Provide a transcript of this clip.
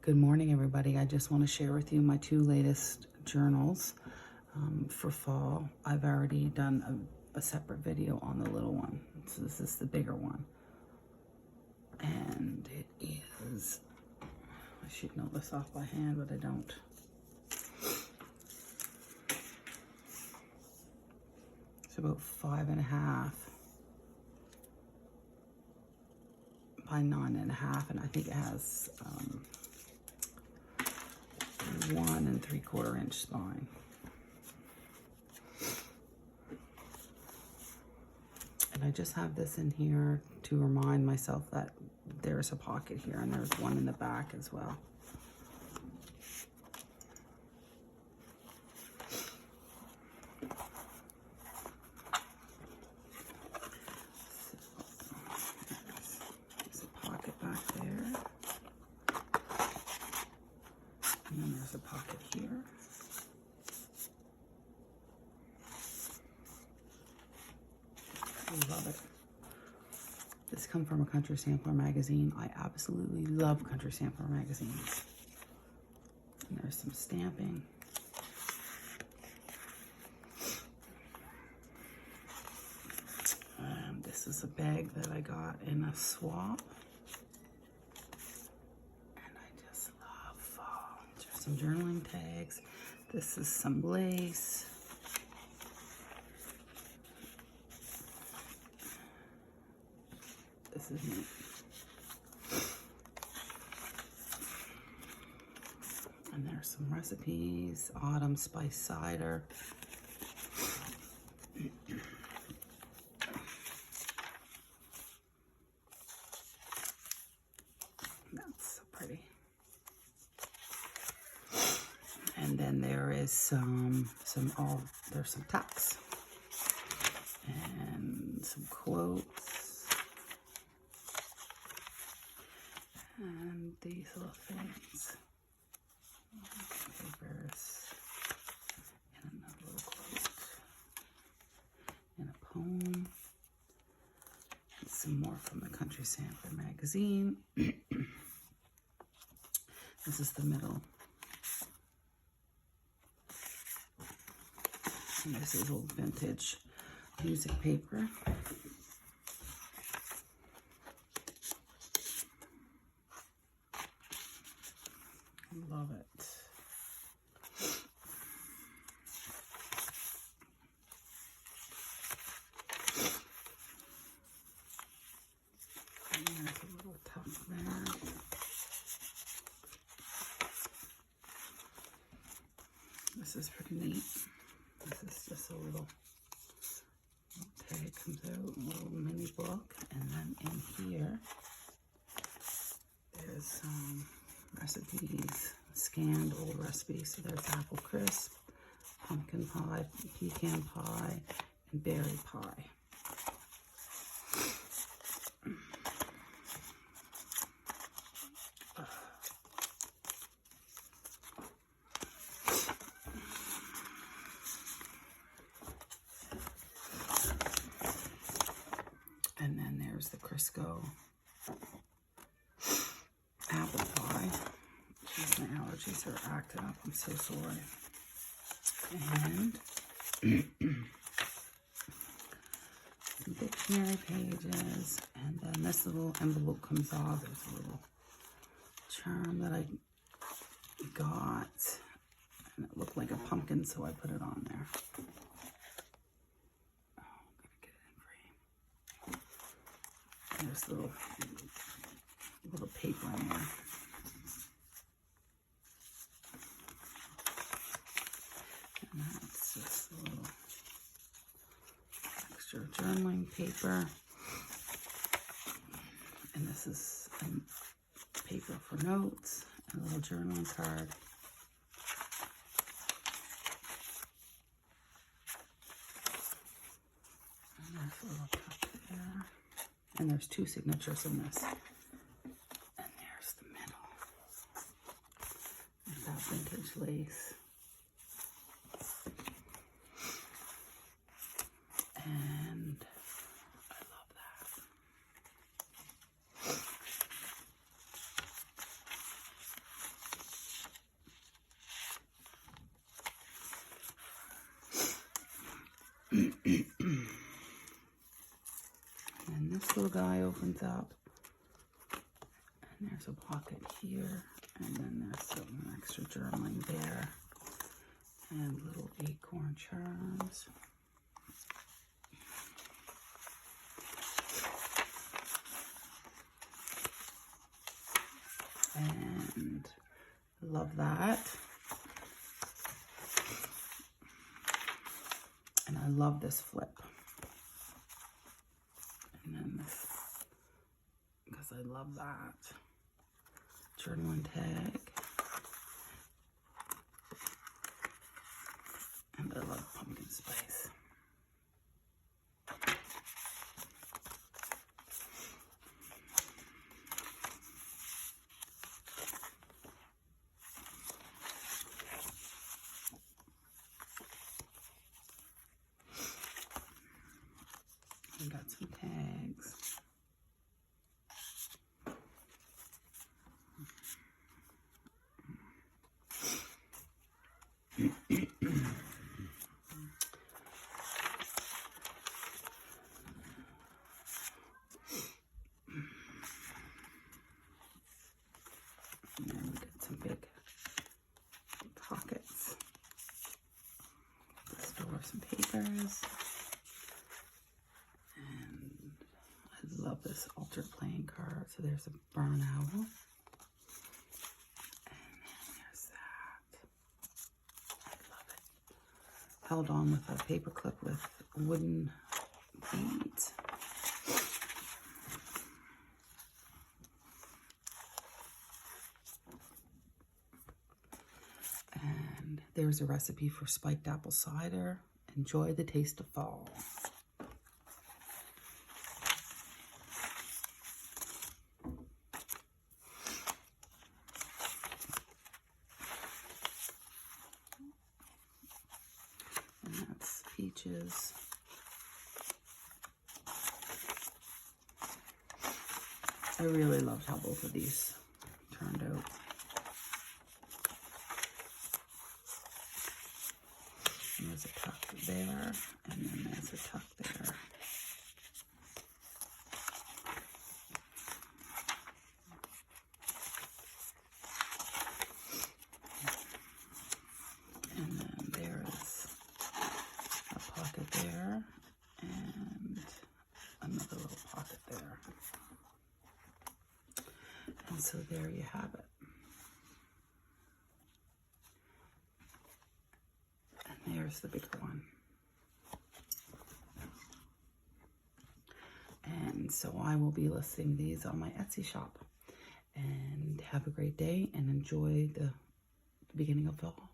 Good morning, everybody. I just want to share with you my two latest journals for fall. I've already done a separate video on the little one, so this is the bigger one. And it is, I should know this off by hand, but I don't. It's about 5.5 by 9.5, and I think it has 1 3/4 inch spine. And I just have this in here to remind myself that there's a pocket here and there's one in the back as well. There's a pocket back there. And then there's a pocket here. I love it. This comes from a Country Sampler magazine. I absolutely love Country Sampler magazines. And there's some stamping. This is a bag that I got in a swap. And I just love fall. There's some journaling tags. This is some lace. This is neat. And there's some recipes. Autumn spice cider. That's so pretty. And then there is there's some tacks and some quotes and these little things. Papers and another little quote and a poem. And some more from the Country Sampler magazine. This is the middle. And this is old vintage music paper. Love it. And there's a little tuck there. This is pretty neat. This is just a little tag comes out, a little mini book, and then in here there's some recipes, scanned old recipes. So there's apple crisp, pumpkin pie, pecan pie, and berry pie. And then there's the Crisco apple pie. Jeez, my allergies are acting up. I'm so sorry. And some dictionary pages. And then this little envelope comes off. There's a little charm that I got. And it looked like a pumpkin, so I put it on there. There's little paper in there. And that's just a little extra journaling paper. And this is paper for notes, and a little journaling card. And there's a little cup there. And there's 2 signatures in this. And there's the middle. And that vintage lace. And I love that. And this little guy opens up. And there's a pocket here. And then there's some extra journaling there. And little acorn charms. And love that. And I love this flip. And then this, because I love that. Journaling tag. And I love pumpkin spice. We got some tags. And then we got some big pockets to store some papers. And I love this altered playing card. So there's a barn owl. And then there's that. I love it. Held on with a paper clip with wooden beads. And there's a recipe for spiked apple cider. Enjoy the taste of fall. And that's peaches. I really loved how both of these turned out. And there's a tuck there, and then there's a tuck there. And then there is a pocket there, and another little pocket there. And so there you have it. And there's the bigger one. And so I will be listing these on my Etsy shop. And have a great day and enjoy the beginning of fall.